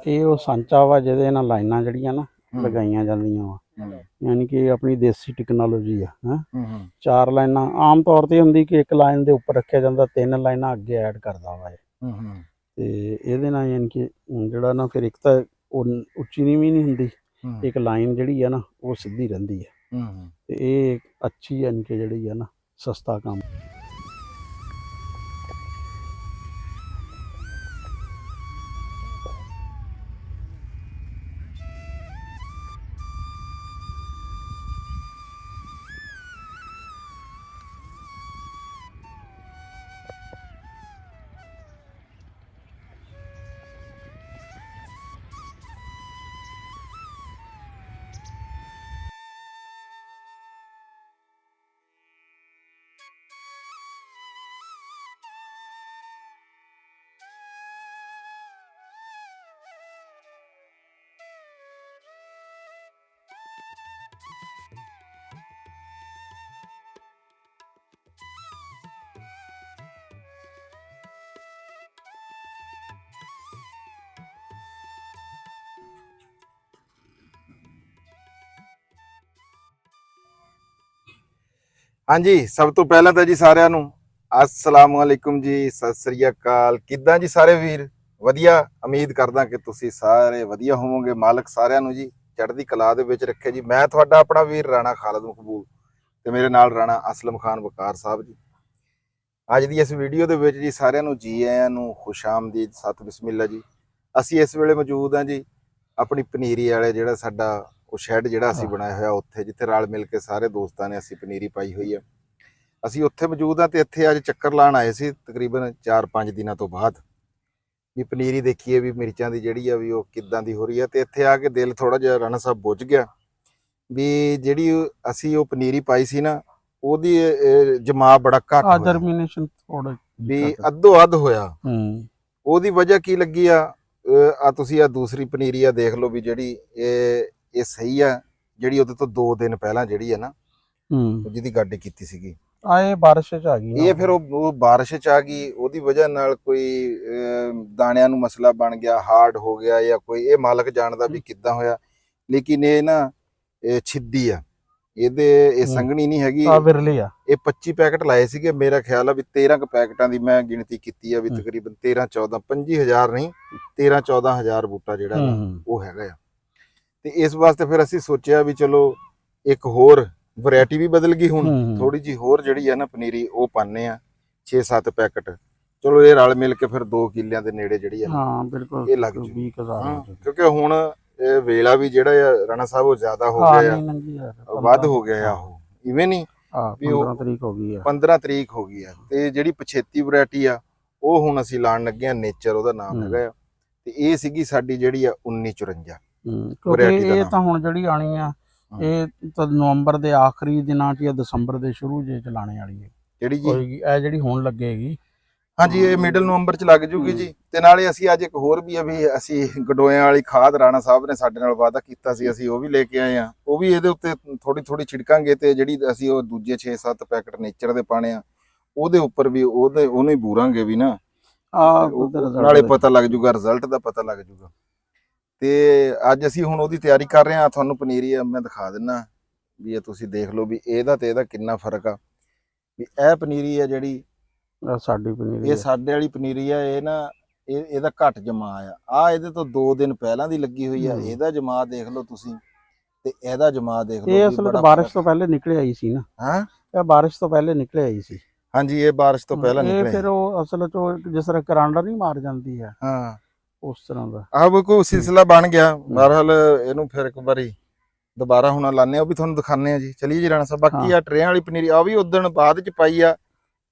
ਇਹ ਉਹ ਸਾਂਚਾ ਵਾ ਜਿਹਦੇ ਨਾਲ ਲਾਈਨਾਂ ਜਿਹੜੀਆਂ ਨਾ ਲਗਾਈਆਂ ਜਾਂਦੀਆਂ ਵਾ, ਯਾਨੀ ਕਿ ਆਪਣੀ ਦੇਸੀ ਟੈਕਨੋਲੋਜੀ ਆ। ਹਾਂ, 4 ਲਾਈਨਾਂ ਆਮ ਤੌਰ ਤੇ ਹੁੰਦੀ ਕਿ ਇੱਕ ਲਾਈਨ ਦੇ ਉੱਪਰ ਰੱਖਿਆ ਜਾਂਦਾ, 3 ਲਾਈਨਾਂ ਅੱਗੇ ਐਡ ਕਰਦਾ ਵਾ ਇਹ। ਤੇ ਇਹਦੇ ਨਾਲ ਯਾਨੀ ਕਿ ਜਿਹੜਾ ਨਾ ਫਿਰ ਇੱਕ ਤਾਂ ਉਹ ਉੱਚੀ ਨੀਵੀਂ ਨਹੀਂ ਹੁੰਦੀ, ਇੱਕ ਲਾਈਨ ਜਿਹੜੀ ਆ ਨਾ ਉਹ ਸਿੱਧੀ ਰਹਿੰਦੀ ਹੈ। ਤੇ ਇਹ ਅੱਛੀ ਯਾਨੀ ਕਿ ਜਿਹੜੀ ਆ ਨਾ ਸਸਤਾ ਕੰਮ। हाँ जी, सब तो पहला तो जी सारिਆਂ ਨੂੰ अस्सलाम वालेकुम जी, सत श्री अकाल। किद्दां जी सारे वीर? वधिया, उम्मीद करदा कि तुसी सारे वधिया होवोगे। मालक सारिਆਂ ਨੂੰ जी चढ़दी कला दे विच रखे जी। मैं तुहाडा अपना वीर राणा खालिद मकबूल ते मेरे नाल राणा असलम खान वकार साहब जी। अज दी इस वीडियो दे विच जी सारिਆਂ ਨੂੰ जी आयां ਨੂੰ खुश आमदीद, सत बिस्मिल्ला जी। असी इस वेले मौजूद हाँ जी अपनी पनीरी वाले जिहड़ा साडा ਉਹ ਸ਼ੈੱਡ ਜਿਹੜਾ ਅਸੀਂ ਬਣਾਇਆ ਹੋਇਆ ਉੱਥੇ, ਜਿੱਥੇ ਰਲ ਮਿਲ ਕੇ ਸਾਰੇ ਦੋਸਤਾਂ ਨੇ ਅਸੀਂ ਪਨੀਰੀ ਪਾਈ ਹੋਈ ਆ। ਅਸੀਂ ਉੱਥੇ ਮੌਜੂਦ ਆ ਤੇ ਇੱਥੇ ਅੱਜ ਚੱਕਰ ਲਾਉਣ ਆਏ ਸੀ ਤਕਰੀਬਨ 4-5 ਦਿਨਾਂ ਤੋਂ ਬਾਅਦ, ਵੀ ਪਨੀਰੀ ਦੇਖੀਏ ਵੀ ਮਿਰਚਾਂ ਦੀ ਜਿਹੜੀ ਆ ਵੀ ਉਹ ਕਿੱਦਾਂ ਦੀ ਹੋ ਰਹੀ ਆ। ਤੇ ਇੱਥੇ ਆ ਕੇ ਦਿਲ ਥੋੜਾ ਜਿਹਾ ਰਾਣਾ ਸਾਹਿਬ ਬੁੱਝ ਗਿਆ ਵੀ ਜਿਹੜੀ ਅਸੀਂ ਉਹ ਪਨੀਰੀ ਪਾਈ ਸੀ ਨਾ ਉਹਦੀ ਜਮਾ ਬੜਾ ਘੱਟ ਜਰਮੀਨੇਸ਼ਨ ਥੋੜਾ ਵੀ ਅੱਧੋ ਅੱਧ ਹੋਇਆ। ਉਹਦੀ ਵਜ੍ਹਾ ਕੀ ਲੱਗੀ ਆ ਤੁਸੀਂ ਆ ਦੂਸਰੀ ਪਨੀਰੀ ਆ ਦੇਖ ਲਓ ਵੀ ਜਿਹੜੀ ਇਹ ਸਹੀ ਆ, ਜਿਹੜੀ ਉਹਦੇ ਤੋਂ 2 ਦਿਨ ਪਹਿਲਾਂ ਜਿਹੜੀ ਆ ਨਾ ਜਿਹਦੀ ਗਾਡੀ ਕੀਤੀ ਸੀਗੀ ਇਹ ਬਾਰਿਸ਼ ਚ ਆ ਗਈ। ਇਹ ਫਿਰ ਉਹ ਬਾਰਿਸ਼ ਚ ਆ ਗਈ, ਉਹਦੀ ਵਜ੍ਹਾ ਨਾਲ ਕੋਈ ਦਾਣਿਆਂ ਨੂੰ ਮਸਲਾ ਬਣ ਗਿਆ, ਹਾਰਡ ਹੋ ਗਿਆ ਜਾਂ ਕੋਈ, ਇਹ ਮਾਲਕ ਜਾਣਦਾ ਵੀ ਕਿੱਦਾਂ ਹੋਇਆ। ਲੇਕਿਨ ਇਹ ਨਾ ਇਹ ਛਿੱਦੀ ਆ, ਇਹ ਸੰਘਣੀ ਨਹੀਂ ਹੈਗੀ। ਇਹ 25 ਪੈਕਟ ਲਾਏ ਸੀਗੇ, ਮੇਰਾ ਖਿਆਲ ਆ ਵੀ 13 ਪੈਕਟਾਂ ਦੀ ਮੈਂ ਗਿਣਤੀ ਕੀਤੀ ਆ ਵੀ ਤਕਰੀਬਨ 13-14 25,000 ਨਹੀਂ 13-14,000 ਬੂਟਾ ਜਿਹੜਾ ਉਹ ਹੈਗਾ ਆ। ਤੇ ਇਸ ਵਾਸਤੇ ਫਿਰ ਅਸੀਂ ਸੋਚਿਆ ਵੀ ਚਲੋ ਇੱਕ ਹੋਰ ਵੈਰਾਈਟੀ ਵੀ ਬਦਲ ਗਈ, ਹੁਣ ਥੋੜੀ ਜੀ ਹੋਰ ਜਿਹੜੀ ਆ ਨਾ ਪਨੀਰੀ ਉਹ ਪਾਣੇ ਆ 6-7 ਪੈਕਟ। ਚਲੋ ਇਹ ਰਲ ਮਿਲ ਕੇ ਫਿਰ 2 ਕਿੱਲਿਆਂ ਦੇ ਨੇੜੇ ਜਿਹੜੀ ਆ ਬਿਲਕੁਲ ਇਹ ਲੱਗ ਜੂ, ਕਿਉਂਕਿ ਹੁਣ ਇਹ ਵੇਲਾ ਵੀ ਜਿਹੜਾ ਆ ਰਾਣਾ ਸਾਹਿਬ ਉਹ ਜ਼ਿਆਦਾ ਹੋ ਗਿਆ ਆ, ਵੱਧ ਹੋ ਗਿਆ ਆ। ਉਹ ਇਵੇਂ ਨਹੀਂ ਵੀ 15 ਤਰੀਕ ਹੋ ਗਈ ਆ, 15 ਤਰੀਕ ਹੋ ਗਈ ਆ। ਤੇ ਜਿਹੜੀ ਪਛੇਤੀ ਵੈਰਾਈਟੀ ਆ ਉਹ ਹੁਣ ਅਸੀਂ ਲਾਣ ਲੱਗੇ ਆ, ਨੇਚਰ ਉਹਦਾ ਨਾਮ ਹੈਗਾ ਆ। ਤੇ ਇਹ ਸੀਗੀ ਸਾਡੀ ਜਿਹੜੀ ਆ 1954। ਇਹ ਤਾਂ ਹੁਣ ਜਿਹੜੀ ਆਣੀ ਆ ਇਹ ਤਾਂ ਨਵੰਬਰ ਦੇ ਆਖਰੀ ਦਿਨਾਂ ਚ ਜਾਂ ਦਸੰਬਰ ਦੇ ਸ਼ੁਰੂ ਜੇ ਚਲਾਣੇ ਵਾਲੀ ਹੈ ਜਿਹੜੀ ਜੀ ਇਹ ਜਿਹੜੀ ਹੁਣ ਲੱਗੇਗੀ। ਹਾਂਜੀ, ਇਹ ਮਿਡਲ ਨਵੰਬਰ ਚ ਲੱਗ ਜੂਗੀ ਜੀ। ਤੇ ਨਾਲੇ ਅਸੀਂ ਅੱਜ ਇੱਕ ਹੋਰ ਵੀ ਆ ਵੀ ਅਸੀਂ ਗਡੋਇਆਂ ਵਾਲੀ ਖਾਦ ਰਾਣਾ ਸਾਹਿਬ ਨੇ ਸਾਡੇ ਨਾਲ ਵਾਅਦਾ ਕੀਤਾ ਸੀ, ਅਸੀਂ ਉਹ ਵੀ ਲੈ ਕੇ ਆਏ ਆ। ਉਹ ਵੀ ਇਹਦੇ ਉੱਤੇ ਥੋੜੀ ਛਿੜਕਾਂਗੇ ਤੇ ਜਿਹੜੀ ਅਸੀਂ ਉਹ ਦੂਜੇ 6-7 ਪੈਕਟ ਨੇਚਰ ਦੇ ਪਾਣੇ ਆ ਉਹਦੇ ਉੱਪਰ ਵੀ ਉਹਨੂੰ ਹੀ ਬੂਰਾਂਗੇ ਵੀ ਨਾ, ਨਾਲੇ ਪਤਾ ਲੱਗ ਜੂਗਾ, ਰਿਜ਼ਲਟ ਦਾ ਪਤਾ ਲੱਗ ਜੂਗਾ। ਤੇ ਅੱਜ ਅਸੀਂ ਹੁਣ ਉਹਦੀ ਤਿਆਰੀ ਕਰ ਰਹੇ ਹਾਂ। ਤੁਹਾਨੂੰ ਪਨੀਰੀ ਮੈਂ ਦਿਖਾ ਦਿੰਨਾ ਵੀ ਇਹ ਤੁਸੀਂ ਦੇਖ ਲਓ ਵੀ ਇਹਦਾ ਤੇ ਇਹਦਾ ਕਿੰਨਾ ਫਰਕ ਆ। ਵੀ ਇਹ ਪਨੀਰੀ ਆ ਜਿਹੜੀ ਸਾਡੀ ਪਨੀਰੀ, ਇਹ ਸਾਡੇ ਵਾਲੀ ਪਨੀਰੀ ਆ, ਇਹ ਨਾ ਇਹਦਾ ਘੱਟ ਜਮਾ ਆ ਇਹਦੇ ਤੋਂ 2 ਦਿਨ ਪਹਿਲਾਂ ਦੀ ਲੱਗੀ ਹੋਈ ਆ। ਇਹਦਾ ਜਮਾ ਦੇਖ ਲਓ ਤੁਸੀਂ ਤੇ ਇਹਦਾ ਜਮਾ ਦੇਖ ਲਓ। ਇਹ ਅਸਲ ਵਿੱਚ ਬਾਰਿਸ਼ ਤੋਂ ਪਹਿਲੇ ਨਿਕਲ ਆਈ ਸੀ ਨਾ। ਹਾਂ, ਇਹ ਬਾਰਿਸ਼ ਤੋਂ ਪਹਿਲੇ ਨਿਕਲ ਆਈ ਸੀ। ਹਾਂਜੀ, ਇਹ ਬਾਰਿਸ਼ ਤੋਂ ਪਹਿਲਾਂ ਨਿਕਲੇ। ਫਿਰ ਉਹ ਅਸਲ ਵਿੱਚ ਜਿਸ ਤਰ੍ਹਾਂ ਕਰਾਂਡਾ ਨਹੀਂ ਮਾਰ ਜਾਂਦੀ ਹੈ, ਹਾਂ ਉਸ ਤਰ੍ਹਾਂ ਦਾ ਆਹ ਕੋਈ ਸਿਲਸਿਲਾ ਬਣ ਗਿਆ। ਬਹਰਹਾਲ ਇਹਨੂੰ ਫਿਰ ਇੱਕ ਵਾਰੀ ਦੁਬਾਰਾ ਹੁਣ ਲਾਣੇ, ਉਹ ਵੀ ਤੁਹਾਨੂੰ ਦਿਖਾਣੇ ਆ ਜੀ। ਚਲਿਏ ਜੀ ਰਾਣਾ ਸਾਹਿਬ, ਬਾਕੀ ਆ ਟਰੇਆਂ ਵਾਲੀ ਪਨੀਰੀ ਆ ਵੀ ਉਦਣ ਬਾਅਦ ਚ ਪਾਈ ਆ,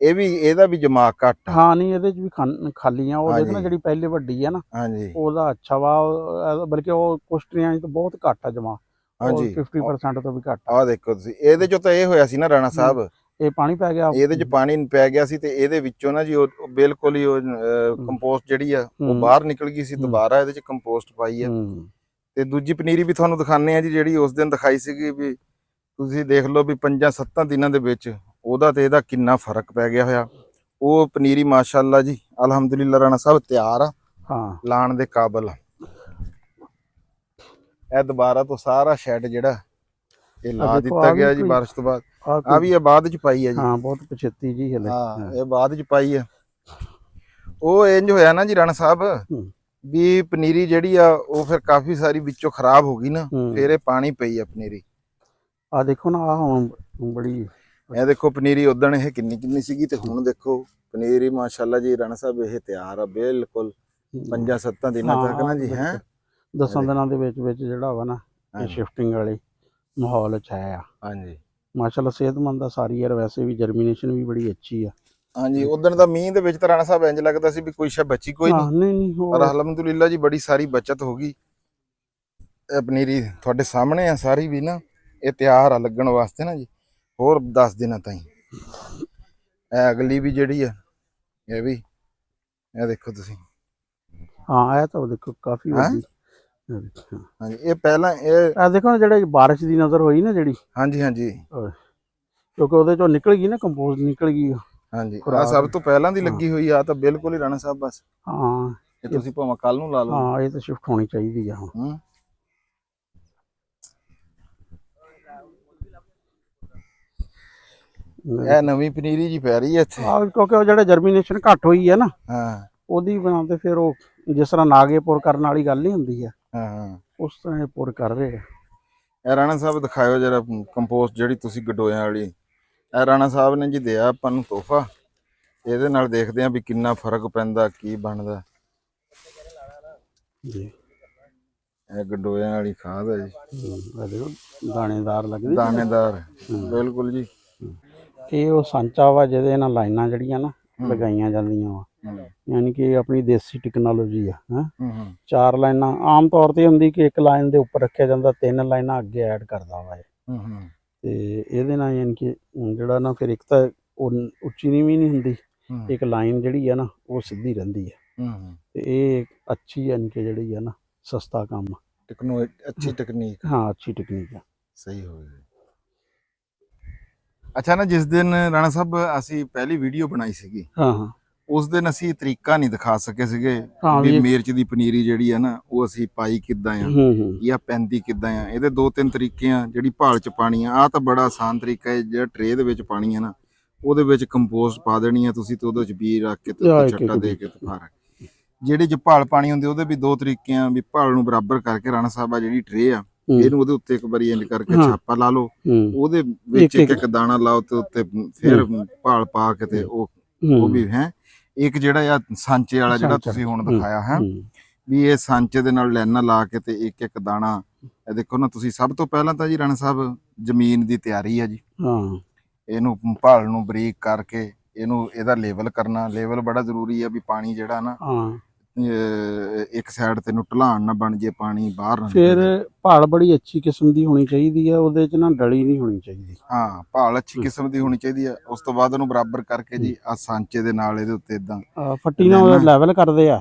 ਇਹ ਵੀ ਇਹਦਾ ਵੀ ਜਮਾ ਘੱਟ। ਹਾਂ, ਨਹੀਂ ਇਹਦੇ ਚ ਵੀ ਖਾਲੀਆਂ ਉਹ ਦੇਖਣਾ ਜਿਹੜੀ ਪਹਿਲੇ ਵੱਡੀ ਆ ਨਾ, ਹਾਂਜੀ ਉਹਦਾ ਅੱਛਾ ਵਾ, ਬਲਕਿ ਉਹ ਕੁਛ ਟਰੇਆਂ ਚ ਤਾਂ ਬਹੁਤ ਘੱਟ ਆ ਜਮਾ। ਹਾਂਜੀ, 50% ਤੋਂ ਵੀ ਘੱਟ। ਆਹ ਦੇਖੋ ਤੁਸੀਂ, ਇਹਦੇ ਚੋਂ ਤਾਂ ਇਹ ਹੋਇਆ ਸੀ ਨਾ ਰਾਣਾ ਸਾਹਿਬ, ਇਹ ਪਾਣੀ ਪੈ ਗਿਆ, ਇਹਦੇ ਚ ਪਾਣੀ ਪੈ ਗਿਆ ਸੀ ਤੇ ਇਹਦੇ ਵਿੱਚੋਂ ਨਾ ਜੀ ਉਹ ਬਿਲਕੁਲ ਹੀ ਉਹ ਕੰਪੋਸਟ ਜਿਹੜੀ ਆ ਉਹ ਬਾਹਰ ਨਿਕਲ ਗਈ ਸੀ। ਦੁਬਾਰਾ ਇਹਦੇ ਚ ਕੰਪੋਸਟ ਪਾਈ ਆ। ਤੇ ਦੂਜੀ ਪਨੀਰੀ ਵੀ ਤੁਹਾਨੂੰ ਦਿਖਾਣੇ ਆ ਜੀ, ਜਿਹੜੀ ਉਸ ਦਿਨ ਦਿਖਾਈ ਸੀਗੀ। ਵੀ ਤੁਸੀਂ ਦੇਖ ਲਓ ਵੀ 5-7 ਦਿਨਾਂ ਦੇ ਵਿੱਚ ਉਹਦਾ ਤੇ ਇਹਦਾ ਕਿੰਨਾ ਫਰਕ ਪੈ ਗਿਆ ਹੋਇਆ। ਉਹ ਪਨੀਰੀ ਮਾਸ਼ਾਅੱਲਾ ਜੀ, ਅਲਹਮਦੁਲਿਲਾ ਰਾਣਾ ਸਾਹਿਬ ਤਿਆਰ ਆ, ਲਾਣ ਦੇ ਕਾਬਲ ਆ। ਇਹ ਦੁਬਾਰਾ ਤੋਂ ਸਾਰਾ ਸ਼ੈੱਡ ਜਿਹੜਾ ਇਹ ਲਾ ਦੇਖੋ, ਦਿੱਤਾ ਆਹ ਵੀ ਗਿਆ ਜੀ ਕੋਈ- ਬਾਰਿਸ਼ ਤੋਂ ਬਾਅਦ। ਆ ਆ ਵੀ ਇਹ ਬਾਅਦ ਚ ਪਾਈ ਹੈ ਜੀ। ਹਾਂ ਬਹੁਤ ਪਛੇਤੀ ਜੀ ਹਲੇ। ਹਾਂ ਇਹ ਬਾਅਦ ਚ ਪਾਈ ਹੈ। ਉਹ ਇੰਜ ਹੋਇਆ ਨਾ ਜੀ ਰਾਣਾ ਸਾਹਿਬ ਵੀ ਪਨੀਰੀ ਜਿਹੜੀ ਆ ਉਹ ਫਿਰ ਕਾਫੀ ਸਾਰੀ ਵਿੱਚੋਂ ਖਰਾਬ ਹੋ ਗਈ ਨਾ, ਫਿਰ ਇਹ ਪਾਣੀ ਪਈ ਆ ਪਨੀਰੀ। ਆ ਦੇਖੋ ਨਾ, ਆ ਹੁਣ ਬੜੀ ਇਹ ਦੇਖੋ ਪਨੀਰੀ ਉਦਣ ਇਹ ਕਿੰਨੀ ਸੀਗੀ ਤੇ ਹੁਣ ਦੇਖੋ ਪਨੀਰੀ ਮਾਸ਼ਾਅੱਲਾ ਜੀ ਰਾਣਾ ਸਾਹਿਬ ਇਹ ਤਿਆਰ ਆ ਬਿਲਕੁਲ 5-7 ਦਿਨਾਂ ਤੱਕ ਨਾ ਜੀ। ਹੈ 10 ਦਿਨਾਂ ਦੇ ਵਿੱਚ ਜਿਹੜਾ ਵਾ ਨਾ ਇਹ ਸ਼ਿਫਟਿੰਗ ਵਾਲੇ ਮਾਹੌਲ ਚ ਆਇਆ। ਹਾਂਜੀ ਮਾਸ਼ਾਅੱਲਾ ਸਿਹਤਮੰਦ ਆ ਸਾਰੀ ਯਾਰ, ਵੈਸੇ ਵੀ ਜਰਮੀਨੇਸ਼ਨ ਵੀ ਬੜੀ ਅੱਛੀ ਆ। ਹਾਂਜੀ ਉਦਣ ਦਾ ਮੀਂਹ ਦੇ ਵਿੱਚ ਤਾਂ ਰਾਣਾ ਸਾਹਿਬ ਇੰਜ ਲੱਗਦਾ ਸੀ ਵੀ ਕੋਈ ਸ਼ੈ ਬਚੀ ਕੋਈ ਨਹੀਂ, ਪਰ ਅਲਹਮਦੁਲਿਲਾ ਜੀ ਬੜੀ ਸਾਰੀ ਬਚਤ ਹੋ ਗਈ। ਇਹ ਪਨੀਰੀ ਤੁਹਾਡੇ ਸਾਹਮਣੇ ਆ ਸਾਰੀ ਵੀ ਨਾ, ਇਹ ਤਿਆਰ ਆ ਲੱਗਣ ਵਾਸਤੇ ਨਾ ਜੀ ਹੋਰ 10 ਦਿਨਾਂ ਤਾਈਂ। ਇਹ ਅਗਲੀ ਵੀ ਜਿਹੜੀ ਆ ਇਹ ਵੀ ਇਹ ਦੇਖੋ ਤੁਸੀਂ। ਹਾਂ ਇਹ ਤਾਂ ਦੇਖੋ ਕਾਫੀ ਵੱਡੀ। ਹਾਂਜੀ ਇਹ ਪਹਿਲਾਂ ਇਹ ਦੇਖੋ ਨਾ ਜਿਹੜੇ ਬਾਰਿਸ਼ ਦੀ ਨਜ਼ਰ ਹੋਈ ਨਾ ਜਿਹੜੀ, ਹਾਂਜੀ ਕਿਉਂਕਿ ਉਹਦੇ ਚੋਂ ਨਿਕਲ ਗਈ ਨਾ, ਕੰਪੋਸਟ ਨਿਕਲ ਗਈ। ਹਾਂਜੀ ਆ ਸਭ ਤੋਂ ਪਹਿਲਾਂ ਦੀ ਲੱਗੀ ਹੋਈ ਆ ਤਾਂ ਬਿਲਕੁਲ ਹੀ ਰਾਣਾ ਸਾਹਿਬ ਬਸ। ਹਾਂ ਇਹ ਤੁਸੀਂ ਭਾਵੇਂ ਕੱਲ ਨੂੰ ਲਾ ਲਓ। ਹਾਂ ਇਹ ਤਾਂ ਸ਼ਿਫਟ ਹੋਣੀ ਚਾਹੀਦੀ ਆ ਹੁਣ। ਇਹ ਨਵੀਂ ਪਨੀਰੀ ਜੀ ਪੈ ਰਹੀ ਹੈ ਇੱਥੇ। ਕਿਉਂਕਿ ਉਹ ਜਿਹੜੇ ਜਰਮੀਨੇਸ਼ਨ ਘੱਟ ਹੋਈ ਹੈ ਨਾ, ਹਾਂ ਉਹਦੀ ਬਣਾ ਤੇ ਫਿਰ ਉਹ ਜਿਸ ਤਰ੍ਹਾਂ ਨਾਗੇ ਪੁਰ ਕਰਨ ਵਾਲੀ ਗੱਲ ਨਹੀਂ ਹੁੰਦੀ ਆ, ਹਾਂ ਉਸ ਤਰ੍ਹਾਂ ਇਹ ਪੁਰ ਕਰ ਰਹੇ ਆ। ਇਹ ਰਾਣਾ ਸਾਹਿਬ ਦਿਖਾਇਓ ਜਰਾ ਕੰਪੋਸਟ ਜਿਹੜੀ ਤੁਸੀਂ ਗਡੋਇਆਂ ਵਾਲੀ। ਇਹ ਰਾਣਾ ਸਾਹਿਬ ਨੇ ਜੀ ਦਿਆ ਆਪਾਂ ਨੂੰ ਤੋਹਫਾ। ਇਹਦੇ ਨਾਲ ਦੇਖਦੇ ਆ ਵੀ ਕਿੰਨਾ ਫਰਕ ਪੈਂਦਾ, ਕੀ ਬਣਦਾ ਜੀ। ਇਹ ਗਡੋਇਆਂ ਵਾਲੀ ਖਾਦ ਹੈ ਜੀ। ਇਹ ਦੇਖੋ ਦਾਣੇਦਾਰ ਲੱਗਦੀ, ਦਾਣੇਦਾਰ ਬਿਲਕੁਲ ਜੀ। ਇਹ ਉਹ ਸਾਂਚਾ ਵਾ ਜਿਹਦੇ ਨਾਲ ਲਾਈਨਾਂ ਜਿਹੜੀਆਂ ਨਾ ਲਗਾਈਆਂ ਜਾਂਦੀਆਂ ਵਾ, ਯਾਨੀ ਕਿ ਆਪਣੀ ਦੇਸੀ ਟੈਕਨੋਲੋਜੀ ਆ। 4 ਲਾਈਨਾਂ ਆਮ ਤੌਰ ਤੇ ਹੁੰਦੀ ਕਿ ਇੱਕ ਲਾਈਨ ਦੇ ਉੱਪਰ ਰੱਖਿਆ ਜਾਂਦਾ, 3 ਲਾਈਨਾਂ ਅੱਗੇ ਐਡ ਕਰਦਾ ਵਾ ਇਹ। ਤੇ ਇਹਦੇ ਨਾਲ ਯਾਨੀ ਕਿ ਜਿਹੜਾ ਨਾ ਫਿਰ ਇੱਕ ਤਾਂ ਉਹ ਉੱਚੀ ਨੀਵੀਂ ਨਹੀਂ ਹੁੰਦੀ, ਇੱਕ ਲਾਈਨ ਜਿਹੜੀ ਆ ਨਾ ਉਹ ਸਿੱਧੀ ਰਹਿੰਦੀ ਹੈ। ਤੇ ਇਹ ਅੱਛੀ ਯਾਨੀ ਕਿ ਜਿਹੜੀ ਆ ਨਾ ਸਸਤਾ ਕੰਮ, ਅੱਛੀ ਟੈਕਨੀਕ। ਹਾਂ ਅੱਛੀ ਟੈਕਨੀਕ ਆ। ਸਹੀ ਹੋ ਗਿਆ। ਅੱਛਾ ਨਾ ਜਿਸ ਦਿਨ ਰਾਣਾ ਸਾਹਿਬ ਅਸੀਂ ਪਹਿਲੀ ਵੀਡੀਓ ਬਣਾਈ ਸੀਗੀ, ਹਾਂ ਉਸ ਦਿਨ ਅਸੀਂ ਤਰੀਕਾ ਨਹੀਂ ਦਿਖਾ ਸਕੇ ਸੀਗੇ ਵੀ ਮਿਰਚ ਦੀ ਪਨੀਰੀ ਜਿਹੜੀ ਆ ਨਾ ਉਹ ਅਸੀਂ ਪਾਈ ਕਿੱਦਾਂ ਆ ਜਾਂ ਪੈਂਦੀ ਕਿੱਦਾਂ ਆ। ਇਹਦੇ 2-3 ਤਰੀਕੇ ਆ। ਜਿਹੜੀ ਭਾਲ ਚ ਪਾਣੀ ਆ ਤਾਂ ਬੜਾ ਆਸਾਨ ਤਰੀਕਾ ਹੈ। ਜਿਹੜਾ ਟਰੇ ਦੇ ਵਿੱਚ ਪਾਣੀ ਆ ਨਾ ਉਹਦੇ ਵਿੱਚ ਕੰਪੋਸਟ ਪਾ ਦੇਣੀ ਆ ਤੁਸੀਂ ਤੇ ਉਹਦੇ ਚ ਬੀਜ ਰੱਖ ਕੇ ਤੇ ਛੱਟਾ ਦੇ ਕੇ ਤੇ ਫਾਰ। ਜਿਹੜੇ ਚ ਭਾਲ ਪਾਣੀ ਹੁੰਦੇ ਉਹਦੇ ਵੀ 2 ਤਰੀਕੇ ਆ ਵੀ ਭਾਲ ਨੂੰ ਬਰਾਬਰ ਕਰਕੇ ਰਾਣਾ ਸਾਹਿਬ ਆ ਜਿਹੜੀ ਟਰੇ ਆ ਇਹਨੂੰ ਉਹਦੇ ਉੱਤੇ ਇੱਕ ਵਾਰੀ ਇੰਜ ਕਰਕੇ ਛਾਪਾ ਲਾ ਲਓ, ਉਹਦੇ ਵਿੱਚ ਇੱਕ ਦਾਣਾ ਲਾਓ ਤੇ ਉੱਤੇ ਫਿਰ ਭਾਲ ਪਾ ਕੇ ਤੇ ਉਹ ਵੀ ਹੈ। ਇੱਕ ਜਿਹੜਾ ਆ ਸਾਂਚੇ ਵਾਲਾ ਜਿਹੜਾ ਤੁਸੀਂ ਹੁਣ ਦਿਖਾਇਆ ਹੈ ਵੀ ਇਹ ਸਾਂਚੇ ਦੇ ਨਾਲ ਲਾਈਨਾਂ ਲਾ ਕੇ ਤੇ ਇੱਕ ਦਾਣਾ। ਇਹ ਦੇਖੋ ਨਾ ਤੁਸੀਂ, ਸਭ ਤੋਂ ਪਹਿਲਾਂ ਤਾਂ ਜੀ ਰਾਣਾ ਸਾਹਿਬ ਜ਼ਮੀਨ ਦੀ ਤਿਆਰੀ ਆ ਜੀ। ਇਹਨੂੰ ਭਾਲ ਨੂੰ ਬਰੀਕ ਕਰਕੇ ਇਹਦਾ ਲੇਵਲ ਕਰਨਾ। ਲੇਵਲ ਬੜਾ ਜ਼ਰੂਰੀ ਆ ਵੀ ਪਾਣੀ ਜਿਹੜਾ ਨਾ ਇੱਕ ਸਾਈਡ ਤੇ ਨੂੰ ਢਲਾਣ ਨਾ ਬਣ ਜੇ, ਪਾਣੀ ਬਾਹਰ ਨਾ। ਫਿਰ ਭਾਲ ਬੜੀ ਅੱਛੀ ਕਿਸਮ ਦੀ ਹੋਣੀ ਚਾਹੀਦੀ ਆ, ਉਹਦੇ ਚ ਨਾ ਡਲੀ ਨਹੀਂ ਹੋਣੀ ਚਾਹੀਦੀ। ਹਾਂ ਭਾਲ ਅੱਛੀ ਕਿਸਮ ਦੀ ਹੋਣੀ ਚਾਹੀਦੀ ਆ। ਉਸ ਤੋਂ ਬਾਅਦ ਉਹਨੂੰ ਬਰਾਬਰ ਕਰਕੇ ਜੀ ਆ ਸਾਂਚੇ ਦੇ ਨਾਲ ਇਹਦੇ ਉੱਤੇ ਇਦਾਂ ਫੱਟੀ ਨਾਲ ਲੈਵਲ ਕਰਦੇ ਆ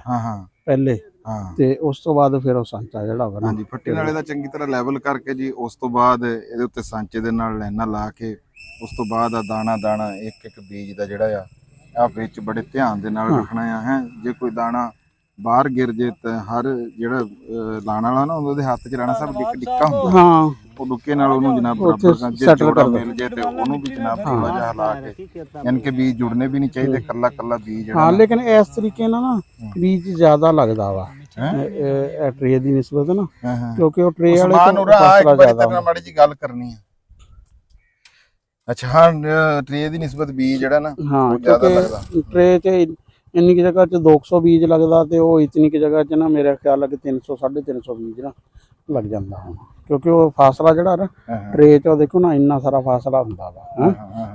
ਪਹਿਲੇ, ਹਾਂ ਤੇ ਉਸ ਤੋਂ ਬਾਅਦ ਫਿਰ ਉਹ ਸਾਂਚਾ ਜਿਹੜਾ ਵਾ ਨਾ, ਹਾਂਜੀ ਫੱਟੀ ਨਾਲ ਇਹਦਾ ਚੰਗੀ ਤਰ੍ਹਾਂ ਲੈਵਲ ਕਰਕੇ ਜੀ ਉਸ ਤੋਂ ਬਾਅਦ ਇਹਦੇ ਉੱਤੇ ਸਾਂਚੇ ਦੇ ਨਾਲ ਲਾਈਨਾਂ ਲਾ ਕੇ ਉਸ ਤੋਂ ਬਾਅਦ ਆ ਦਾਣਾ ਇੱਕ ਬੀਜ ਦਾ ਜਿਹੜਾ ਆ ਵਿੱਚ ਬੜੇ ਧਿਆਨ ਦੇ ਨਾਲ ਰੱਖਣਾ ਆ। ਹੈ ਜੇ ਕੋਈ ਦਾਣਾ ਬਾਹਰ ਗਿਰ ਜੇ ਤਾਂ ਹਰ ਜਿਹੜਾ ਲਾਣ ਵਾਲਾ ਨਾ ਉਹਦੇ ਹੱਥ 'ਚ ਰਾਣਾ ਸਾਹਿਬ ਡਿੱਕਾ ਹੁੰਦਾ, ਉਹ ਡੁੱਕੇ ਨਾਲ ਉਹਨੂੰ ਜਨਾਬ ਬਰਾਬਰ ਜੇ ਜੋੜਾ ਮਿਲ ਜੇ ਤੇ ਉਹਨੂੰ ਵੀ ਜਨਾਬ ਥੋੜਾ ਜਿਹਾ ਹਿਲਾ ਕੇ, ਯਾਨੀ ਕਿ ਬੀਜ ਜੁੜਨੇ ਵੀ ਨਹੀਂ ਚਾਹੀਦੇ, ਕੱਲਾ ਬੀਜ ਜਿਹੜਾ। ਲੇਕਿਨ ਇਸ ਤਰੀਕੇ ਨਾਲ ਨਾ ਬੀਜ ਜ਼ਿਆਦਾ ਲੱਗਦਾ ਵਾ ਇਹ ਟਰੇ ਦੀ ਨਿਸਬਤ ਨਾ, ਕਿਉਂਕਿ ਉਹ ਟਰੇ ਵਾਲੇ ਇੱਕ ਵਾਰੀ ਤੇਰੇ ਨਾਲ ਮਾੜੀ ਜੀ ਗੱਲ ਕਰਨੀ ਆ। ਅੱਛਾ ਹਾਂ ਟਰੇ ਦੀ ਨਿਸਬਤ ਬੀਜ ਜਿਹੜਾ ਨਾ ਉਹ ਜ਼ਿਆਦਾ ਲੱਗਦਾ। ਟਰੇ 'ਚ ਇੰਨੀ ਕਿ ਜਗ੍ਹਾ 'ਚ 200 ਬੀਜ ਲੱਗਦਾ ਤੇ ਉਹ ਇਤਨੀ ਕਿ ਜਗ੍ਹਾ 'ਚ ਨਾ ਮੇਰਾ ਖਿਆਲ ਹੈ ਕਿ 300-350 ਬੀਜ ਨਾ ਲੱਗ ਜਾਂਦਾ ਹੁਣ, ਕਿਉਂਕਿ ਉਹ ਫਾਸਲਾ ਜਿਹੜਾ ਨਾ ਟਰੇ 'ਚ ਦੇਖੋ ਨਾ ਇੰਨਾ ਸਾਰਾ ਫਾਸਲਾ ਹੁੰਦਾ ਵਾ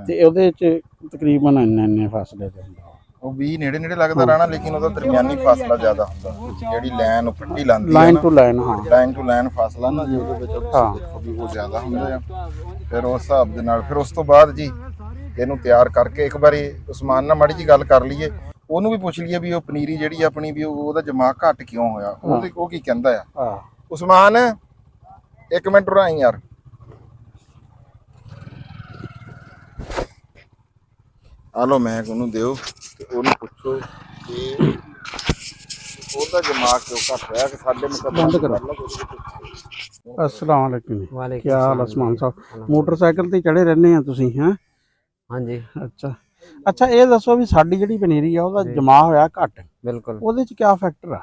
ਤੇ ਉਹਦੇ 'ਚ ਤਕਰੀਬਨ ਇੰਨੇ ਫਾਸਲੇ ਤੇ ਹੁੰਦਾ। ਉਹ ਵੀ ਨੇੜੇ ਲੱਗਦਾ ਰਹਿਣਾ, ਲੇਕਿਨ ਉਹਦਾ ਦਰਮਿਆਨੀ ਫਾਸਲਾ ਜ਼ਿਆਦਾ ਹੁੰਦਾ। ਜਿਹੜੀ ਲਾਈਨ ਉਹ ਪੱਟੀ ਲਾਂਦੀ ਲਾਈਨ ਟੂ ਲਾਈਨ ਫਾਸਲਾ ਨਾ ਜੀ ਉਹਦੇ ਵਿੱਚ ਦੇਖੋ ਵੀ ਉਹ ਜ਼ਿਆਦਾ ਹੁੰਦਾ ਆ। ਫਿਰ ਉਸ ਹਿਸਾਬ ਦੇ ਨਾਲ ਫਿਰ ਉਸ ਤੋਂ ਬਾਅਦ ਜੀ ਇਹਨੂੰ ਤਿਆਰ ਕਰਕੇ ਇੱਕ ਵਾਰੀ ਉਸਮਾਨ ਨਾਲ ਮਾੜੀ ਜੀ ਗੱਲ ਕਰ ਲਈਏ, ਉਹਨੂੰ ਵੀ ਪੁੱਛ ਲਈਏ ਵੀ ਉਹ ਪਨੀਰੀ ਜਿਹੜੀ ਆਪਣੀ ਵੀ ਉਹਦਾ ਦਿਮਾਗ ਘੱਟ ਕਿਉਂ ਹੋਇਆ, ਉਹ ਕੀ ਕਹਿੰਦਾ ਆ। ਉਸਮਾਨ ਇੱਕ ਮਿੰਟ ਰਾਈ ਯਾਰ। ਆ ਲੋ ਮੈਂ ਉਹਨੂੰ ਦਿਓ ਤੇ ਉਹਨੂੰ ਪੁੱਛੋ ਕਿ ਉਹਦਾ ਦਿਮਾਗ ਕਿਉਂ ਘੱਟ ਹੋਇਆ ਕਿ ਸਾਡੇ ਮੁਕੱਦਮਾ ਬੰਦ ਕਰੋ। अस्सलाम वालेकुम। क्या हाल उस्मान साहब? मोटरसाइकिल ਤੇ ਚੜੇ ਰਹਿੰਦੇ ਆ ਤੁਸੀਂ ਹੈ? ਹਾਂਜੀ ਅੱਛਾ ਅੱਛਾ, ਇਹ ਦੱਸੋ ਵੀ ਸਾਡੀ ਜਿਹੜੀ ਪਨੀਰੀ ਆ ਉਹਦਾ ਜਮਾ ਹੋਇਆ ਘੱਟ, ਬਿਲਕੁਲ। ਉਹਦੇ ਚ ਕਿਆ ਫੈਕਟਰ ਆ?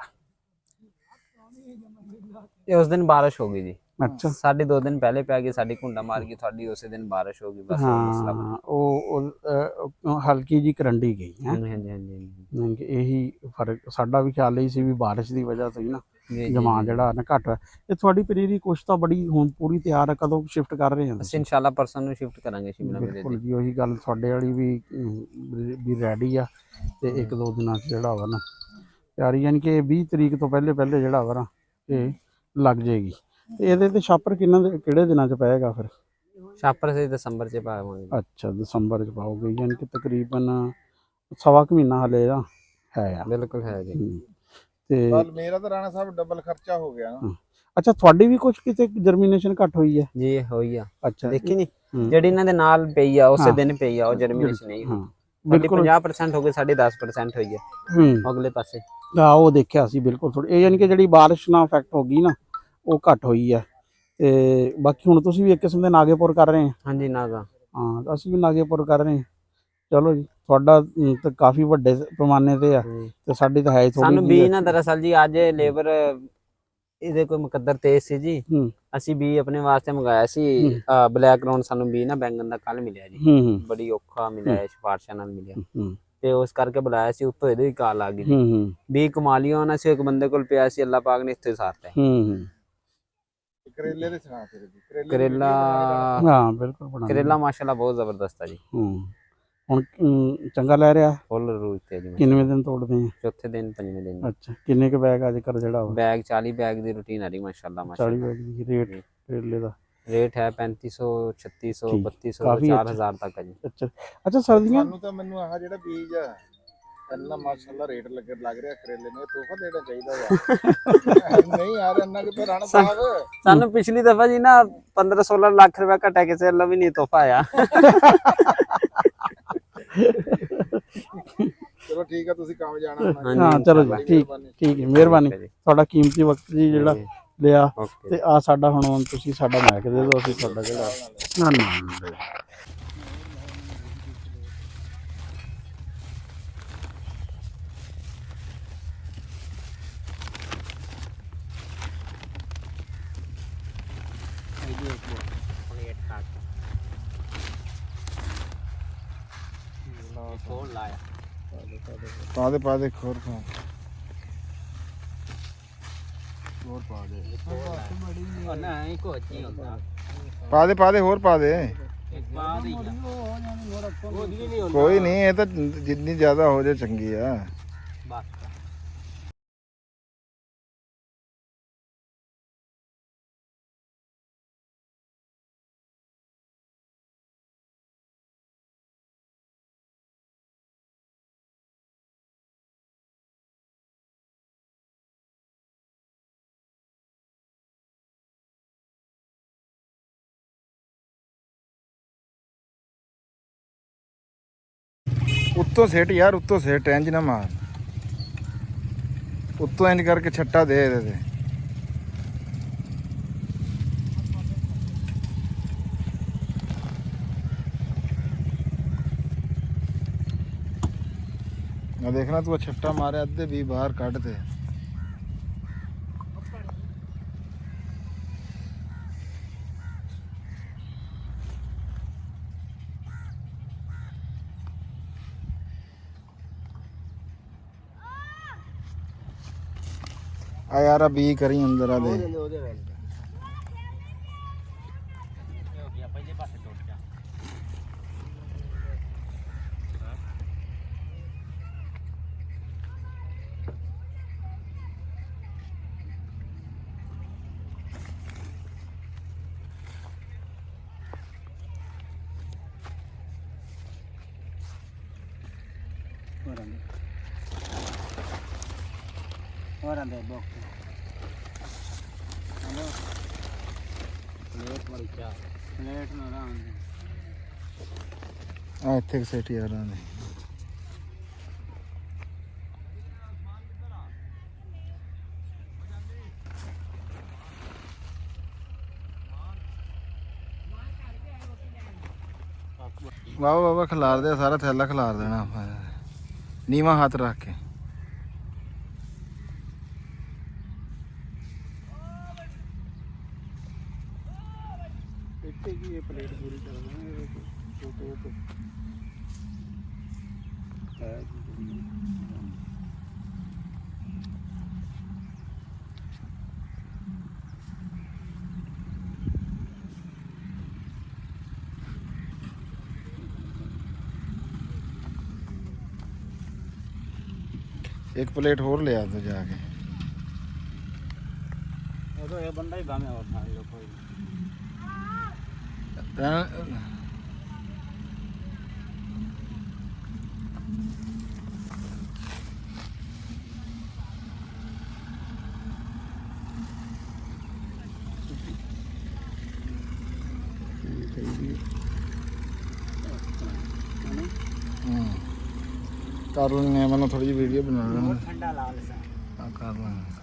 ਇਹ ਉਸ ਦਿਨ ਬਾਰਿਸ਼ ਹੋ ਗਈ ਜੀ। ਅੱਛਾ ਸਾਡੀ 2 ਦਿਨ ਪਹਿਲੇ ਪੈ ਗਈ, ਸਾਡੀ ਘੁੰਡਾ ਮਾਰ ਗਈ, ਤੁਹਾਡੀ ਉਸੇ ਦਿਨ ਬਾਰਿਸ਼ ਹੋ ਗਈ, ਬਸ ਉਹ ਮਸਲਾ ਬਣ ਹਾਂ, ਉਹ ਹਲਕੀ ਜੀ ਕਰੰਡੀ ਗਈ ਹੈ। ਹਾਂਜੀ ਹਾਂਜੀ ਹਾਂਜੀ ਇਹੀ ਫਰਕ ਸਾਡਾ ਵੀ ਖਿਆਲ ਹੀ ਸੀ ਵੀ ਬਾਰਿਸ਼ ਦੀ ਵਜ੍ਹਾ ਤੋਂ ਹੀ ਨਾ ਜੀ ਜਮਾ ਜਿਹੜਾ ਨਾ ਘੱਟ ਹੋਇਆ। ਤੇ ਤੁਹਾਡੀ ਪਨੀਰੀ ਕੁਛ ਤਾਂ ਬੜੀ ਹੁਣ ਪੂਰੀ ਤਿਆਰ ਹੈ, ਕਦੋਂ ਸ਼ਿਫਟ ਕਰ ਰਹੇ ਹਾਂ? ਅਸੀਂ ਇਨਸ਼ਾਅੱਲਾ ਪਰਸੋਂ ਨੂੰ ਸ਼ਿਫਟ ਕਰਾਂਗੇ ਸ਼ਿਮਲਾ ਮਿਰਚ ਬਿਲਕੁਲ ਦੀ। ਜੀ, ਉਹੀ ਗੱਲ ਤੁਹਾਡੇ ਵਾਲੀ ਵੀ ਰੈਡੀ ਆ ਤੇ 1-2 ਦਿਨਾਂ ਚ ਜਿਹੜਾ ਵਾ ਨਾ ਤਿਆਰੀ, ਯਾਨੀ ਕਿ 20 ਤਰੀਕ ਤੋਂ ਪਹਿਲੇ ਜਿਹੜਾ ਵਾ ਨਾ ਇਹ ਲੱਗ ਜਾਏਗੀ। ਤੇ ਇਹਦੇ ਤੇ ਛਾਪਰ ਕਿਹੜੇ ਦਿਨਾਂ ਚ ਪਏਗਾ ਫਿਰ? ਛਾਪਰ ਸੇ ਦਸੰਬਰ ਚ ਪਾਵਾਂਗੇ। ਅੱਛਾ, ਦਸੰਬਰ ਚ ਪਾਓਗੇ, ਯਾਨੀ ਕਿ ਤਕਰੀਬਨ ਸਵਾ ਕੁ ਮਹੀਨਾ ਹਲੇ ਦਾ ਹੈ ਆ। ਬਿਲਕੁਲ ਹੈ ਜੀ। ਤੇ ਕੱਲ ਮੇਰਾ ਤਾਂ ਰਾਣਾ ਸਾਹਿਬ ਡਬਲ ਖਰਚਾ ਹੋ ਗਿਆ ਨਾ। ਅੱਛਾ, ਤੁਹਾਡੀ ਵੀ ਕੁਛ ਕਿਤੇ ਜਰਮੀਨੇਸ਼ਨ ਘੱਟ ਹੋਈ ਹੈ? ਜੀ ਹੋਈ ਆ। ਅੱਛਾ, ਦੇਖੀ ਨਹੀਂ ਜਿਹੜੀ ਇਹਨਾਂ ਦੇ ਨਾਲ ਪਈ ਆ ਉਸੇ ਦਿਨ ਪਈ ਆ, ਉਹ ਜਰਮੀਨੇਸ਼ਨ ਨਹੀਂ ਹੋਈ। ਬਿਲਕੁਲ 50% ਹੋ ਗਈ, ਸਾਡੀ 10% ਹੋਈ ਹੈ ਅਗਲੇ ਪਾਸੇ। ਆ ਉਹ ਦੇਖਿਆ ਸੀ ਬਿਲਕੁਲ ਥੋੜੀ, ਇਹ ਯਾਨੀ ਕਿ ਜਿਹੜੀ ਬਾਰਿਸ਼ ਨਾਲ ਇਫੈਕਟ ਹੋ ਗਈ ਨਾ ਉਹ ਘੱਟ ਹੋਈ ਹੈ। ਤੇ ਬਾਕੀ ਹੁਣ ਤੁਸੀਂ ਵੀ ਇੱਕ ਕਿਸਮ ਦੇ ਨਾਗੇਪੁਰ ਕਰ ਰਹੇ ਆ? ਹਾਂਜੀ ਨਾਗਾ। ਹਾਂ, ਅਸੀਂ ਵੀ ਨਾਗੇਪੁਰ ਕਰ ਰਹੇ ਹਾਂ। ਚਲੋ ਜੀ, ਤੁਹਾਡਾ ਤਾਂ ਕਾਫੀ ਵੱਡੇ ਪੈਮਾਨੇ ਤੇ ਆ ਤੇ ਸਾਡੀ ਤਾਂ ਹੈ ਥੋੜੀ। ਸਾਨੂੰ ਵੀ ਨਾ ਦਰਅਸਲ ਜੀ ਅੱਜ ਲੇਬਰ ਇਹਦੇ ਕੋਈ ਮੁਕੱਦਰ ਤੇਜ਼ ਸੀ ਜੀ, ਅਸੀਂ ਵੀ ਆਪਣੇ ਵਾਸਤੇ ਮੰਗਾਇਆ ਸੀ ਬਲੈਕ ਗਰਾਉਂਡ। ਸਾਨੂੰ ਵੀ ਨਾ ਬੈਂਗਨ ਦਾ ਕੱਲ ਮਿਲਿਆ ਜੀ, ਬੜੀ ਔਖਾ ਮਿਲਿਆ, ਸਿਫਾਰਸ਼ਾਂ ਨਾਲ ਮਿਲਿਆ ਤੇ ਉਸ ਕਰਕੇ ਬੁਲਾਇਆ ਸੀ। ਉੱਤੋਂ ਇਹਦੇ ਹੀ ਕਾਲ ਆ ਗਈ ਵੀ ਕਮਾ ਲਿਆ ਹੋਣਾ ਸੀ। ਇੱਕ ਬੰਦੇ ਕੋਲ ਪਿਆ ਸੀ, ਅੱਲਾਹ ਪਾਕ ਨੇ ਇੱਥੇ ਸਾਰਤਾ। ਕਰੇਲੇ ਦੇ ਸੁਣਾ ਫਿਰ ਜੀ। ਕਰੇਲਾ, ਹਾਂ ਬਿਲਕੁਲ ਬਣਾ ਕਰੇਲਾ ਮਾਸ਼ਾਅੱਲਾ ਬਹੁਤ ਜ਼ਬਰਦਸਤ ਆ ਜੀ। ਹੁਣ ਚੰਗਾ ਲੈ ਰਿਹਾ? ਫੁੱਲ ਰੂਜ ਤੇ ਜੀ। ਕਿੰਨੇ ਦਿਨ ਤੋੜਦੇ ਆ? ਚੌਥੇ ਦਿਨ, 5ਵੇਂ ਦਿਨ। ਅੱਛਾ, ਕਿੰਨੇ ਕੁ ਬੈਗ ਅੱਜ ਕੱਲ ਜਿਹੜਾ ਬੈਗ 40 ਬੈਗ ਦੀ ਰੂਟੀਨ ਆ ਰਹੀ ਮਾਸ਼ਾਅੱਲਾ। 40 ਬੈਗ ਦੀ ਰੇਟ ਕਰੇਲੇ ਦਾ ਰੇਟ ਹੈ 3500, 3600, 3200, ਕਾਫੀ 4000 ਤੱਕ ਹੈ ਜੀ। ਅੱਛਾ ਅੱਛਾ, ਸਰਦੀਆਂ ਮੈਨੂੰ ਆਹ ਜਿਹੜਾ ਬੀਜ ਆ ਇੰਨਾ ਮਾਸ਼ਾਅੱਲਾ ਰੇਟ ਲੱਗ ਰਿਹਾ ਕਰੇਲੇ ਨੂੰ, ਤੋਹਫਾ ਦੇਣਾ ਚਾਹੀਦਾ ਵਾ। ਨਹੀਂ ਯਾਰ, ਇੰਨਾ ਕਿ ਰਾਣਾ ਸਾਹਿਬ ਸਾਨੂੰ ਪਿਛਲੀ ਦਫਾ ਜੀ ਨਾ 15-16 ਲੱਖ ਰੁਪਏ ਘਟਿਆ, ਕਿਸੇ ਵੱਲੋਂ ਵੀ ਨਹੀਂ ਤੋਹਫਾ ਆਇਆ। ਚਲੋ ਠੀਕ ਆ, ਤੁਸੀਂ ਕੰਮ ਜਾਣਾ। ਹਾਂ ਚਲੋ ਜੀ, ਠੀਕ ਹੈ, ਮਿਹਰਬਾਨੀ। ਤੁਹਾਡਾ ਕੀਮਤੀ ਵਕਤ ਜੀ ਜਿਹੜਾ ਲਿਆ। ਤੇ ਆ ਸਾਡਾ ਹੁਣ ਤੁਸੀਂ ਸਾਡਾ ਮੈਕ ਦੇ ਦਿਓ, ਅਸੀਂ ਤੁਹਾਡਾ ਜਿਹੜਾ ਨਾ ਪਾ ਦੇ ਖੋਰ ਪਾ ਦੇ ਹੋਰ ਪਾ ਦੇ। ਕੋਈ ਨਹੀਂ, ਇਹ ਤਾਂ ਜਿੰਨੀ ਜ਼ਿਆਦਾ ਹੋ ਜਾਏ ਚੰਗੀ ਆ। ਉੱਤੋਂ ਸਿੱਟ ਯਾਰ, ਉੱਤੋਂ ਸਿੱਟ, ਇੰਜ ਨਾ ਮਾਰ, ਉੱਤੋਂ ਇੰਜ ਕਰਕੇ ਛੱਟਾ ਦੇ ਇਹਦੇ ਤੇ। ਆ ਦੇਖਣਾ, ਤੂੰ ਛੱਟਾ ਮਾਰਿਆ, ਅੱਧੇ ਵੀ ਬਾਹਰ ਕੱਢ ਤੇ। ਆ ਯਾਰ ਆ ਬੀ ਕਰੀ ਅੰਦਰ ਆ ਦੇ। ਆ ਇੱਥੇ ਸਿੱਟ ਯਾਰ ਆ ਦੇ। ਵਾਹ ਵਾਹ ਖਿਲਾਰ ਦੇ, ਸਾਰਾ ਥੈਲਾ ਖਿਲਾਰ ਦੇਣਾ ਆਪਾਂ। ਨੀਵਾਂ ਹੱਥ ਰੱਖ ਕੇ ਇੱਥੇ ਕੀ ਇਹ ਪਲੇਟ ਪੂਰੀ ਕਰ ਦੇਣਾ ਇਹ ਹੈ एक प्लेट और ले आ तो जाके। ਉਹ ਤਾਂ ਇਹ ਬੰਦਾ ਹੀ ਬਾਵੇਂ ਹੋਰ ਥਾਂ ਇਹ ਕੋਈ कर लेंगे, मैंने थोड़ी जी वीडियो बना लेना। ਠੰਡਾ ਲਾਲ ਸਾ हाँ कर लेंगे।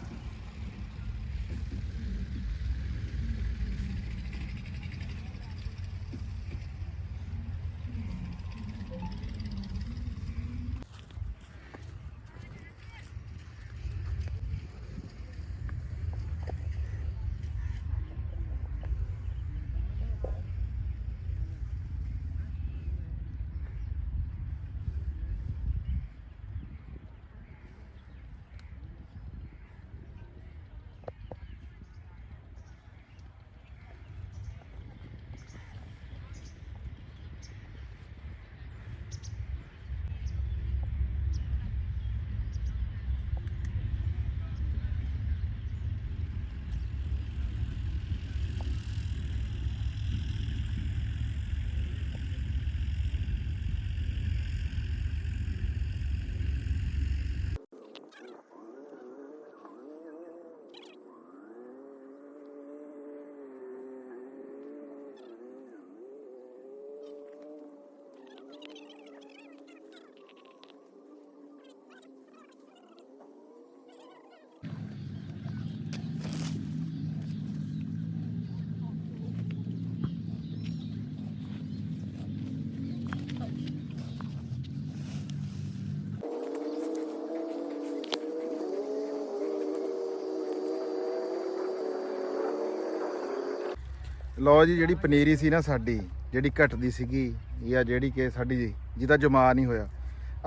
ਲਓ ਜੀ, ਜਿਹੜੀ ਪਨੀਰੀ ਸੀ ਨਾ ਸਾਡੀ, ਜਿਹੜੀ ਘਟਦੀ ਸੀਗੀ ਜਾਂ ਜਿਹੜੀ ਕਿ ਸਾਡੀ ਜਿਹਦਾ ਜਮਾ ਨਹੀਂ ਹੋਇਆ,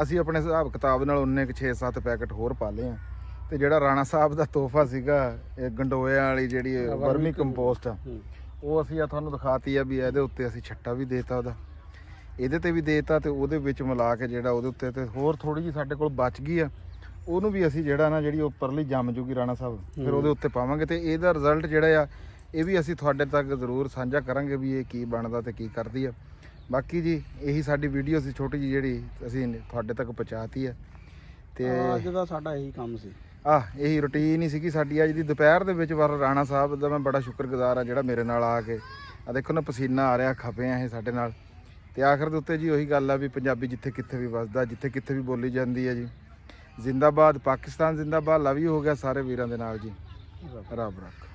ਅਸੀਂ ਆਪਣੇ ਹਿਸਾਬ ਕਿਤਾਬ ਨਾਲ ਉਹਨੇ 6-7 ਪੈਕਟ ਹੋਰ ਪਾ ਲਏ ਆ। ਤੇ ਜਿਹੜਾ ਰਾਣਾ ਸਾਹਿਬ ਦਾ ਤੋਹਫਾ ਸੀਗਾ ਇਹ ਗੰਡੋਇਆਂ ਵਾਲੀ ਜਿਹੜੀ ਵਰਮੀ ਕੰਪੋਸਟ ਆ, ਉਹ ਅਸੀਂ ਆ ਤੁਹਾਨੂੰ ਦਿਖਾਤੀ ਆ ਵੀ ਇਹਦੇ ਉੱਤੇ ਅਸੀਂ ਛੱਟਾ ਵੀ ਦੇਤਾ, ਉਹਦਾ ਇਹਦੇ ਤੇ ਵੀ ਦੇਤਾ ਤੇ ਉਹਦੇ ਵਿੱਚ ਮਿਲਾ ਕੇ ਜਿਹੜਾ ਉਹਦੇ ਉੱਤੇ ਤੇ ਹੋਰ ਥੋੜੀ ਜਿਹੀ ਸਾਡੇ ਕੋਲ ਬਚ ਗਈ ਆ, ਉਹਨੂੰ ਵੀ ਅਸੀਂ ਜਿਹੜਾ ਨਾ ਜਿਹੜੀ ਉੱਪਰਲੀ ਜੰਮ ਜੂਗੀ ਰਾਣਾ ਸਾਹਿਬ, ਫਿਰ ਉਹਦੇ ਉੱਤੇ ਪਾਵਾਂਗੇ ਤੇ ਇਹਦਾ ਰਿਜ਼ਲਟ ਜਿਹੜਾ ਆ ਇਹ ਵੀ ਅਸੀਂ ਤੁਹਾਡੇ ਤੱਕ ਜ਼ਰੂਰ ਸਾਂਝਾ ਕਰਾਂਗੇ ਵੀ ਇਹ ਕੀ ਬਣਦਾ ਤੇ ਕੀ ਕਰਦੀ ਆ। ਬਾਕੀ ਜੀ ਇਹੀ ਸਾਡੀ ਵੀਡੀਓ ਸੀ ਛੋਟੀ ਜਿਹੀ ਜਿਹੜੀ ਅਸੀਂ ਤੁਹਾਡੇ ਤੱਕ ਪਹੁੰਚਾਤੀ ਆ। ਤੇ ਅੱਜ ਦਾ ਸਾਡਾ ਇਹੀ ਕੰਮ ਸੀ, ਇਹੀ ਰੁਟੀਨ ਹੀ ਸੀਗੀ ਸਾਡੀ ਅੱਜ ਦੀ ਦੁਪਹਿਰ ਦੇ ਵਿੱਚ। ਪਰ ਰਾਣਾ ਸਾਹਿਬ ਦਾ ਮੈਂ ਬੜਾ ਸ਼ੁਕਰਗੁਜ਼ਾਰ ਆ ਜਿਹੜਾ ਮੇਰੇ ਨਾਲ ਆ ਕੇ ਆ ਦੇਖੋ ਨਾ ਪਸੀਨਾ ਆ ਰਿਹਾ, ਖਪੇ ਆ ਇਹ ਸਾਡੇ ਨਾਲ। ਤੇ ਆਖਰ ਦੇ ਉੱਤੇ ਜੀ ਉਹੀ ਗੱਲ ਆ ਵੀ ਪੰਜਾਬੀ ਜਿੱਥੇ ਕਿੱਥੇ ਵੀ ਵੱਸਦਾ, ਜਿੱਥੇ ਕਿੱਥੇ ਵੀ ਬੋਲੀ ਜਾਂਦੀ ਹੈ ਜੀ। ਜ਼ਿੰਦਾਬਾਦ ਪਾਕਿਸਤਾਨ, ਜ਼ਿੰਦਾਬਾਦ। ਲਵ ਯੂ ਹੋ ਗਿਆ ਸਾਰੇ ਵੀਰਾਂ ਦੇ ਨਾਲ ਜੀ। ਰੱਬ ਰੱਖ।